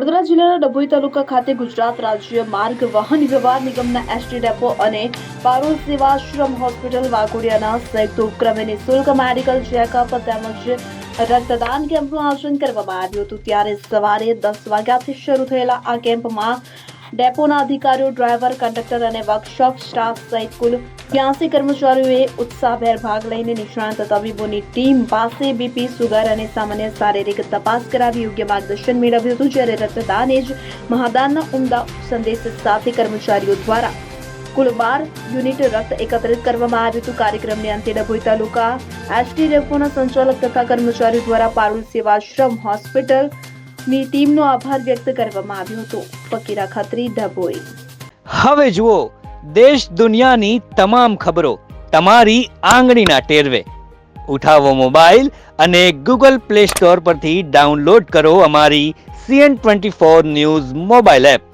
વડોદરા જિલ્લાના ડભોઈ તાલુકા ખાતે ગુજરાત રાજ્ય માર્ગ વાહન વ્યવહાર નિગમના એસટી ડેપો અને પારુલ સેવાશ્રમ હોસ્પિટલ વાઘોડિયાના સંયુક્ત ઉપક્રમે નિઃશુલ્ક મેડિકલ ચેકઅપ તેમજ રક્તદાન કેમ્પનું આયોજન કરવામાં આવ્યું હતું। ત્યારે સવારે 10 વાગ્યાથી શરૂ થયેલા આ કેમ્પમાં ડેપોના અધિકારીઓ, ડ્રાઈવર, કંડક્ટર અને વર્કશોપ સ્ટાફ સહિત કુલ 82 કર્મચારીઓએ ઉત્સાહભેર ભાગ લઈને નિષ્ણાત તબીબોની ટીમ પાસે બીપી, સુગર અને સામાન્ય શારીરિક તપાસ કરાવી યોગ્ય માર્ગદર્શન મેળવ્યું હતું। જ્યારે રક્તદાન એ જ મહાદાનના ઉમદા સંદેશ સાથે કર્મચારીઓ દ્વારા કુલ 12 યુનિટ રક્ત એકત્રિત કરવામાં આવ્યું હતું। કાર્યક્રમની અંતે ડભોઈ તાલુકા એસટી ડેપોના સંચાલક તથા કર્મચારીઓ દ્વારા પારુલ સેવાશ્રમ હોસ્પિટલ ની ટીમનો આભાર વ્યક્ત કરવામાં આવ્યો હતો। ફકીરા ખત્રી, ડભોઈ। હવે જુઓ દેશ દુનિયાની તમામ ખબરો તમારી આંગળીના ટેરવે। ઉઠાવો મોબાઈલ અને ગૂગલ પ્લે સ્ટોર પરથી ડાઉનલોડ કરો અમારી CN24 ન્યૂઝ મોબાઈલ એપ।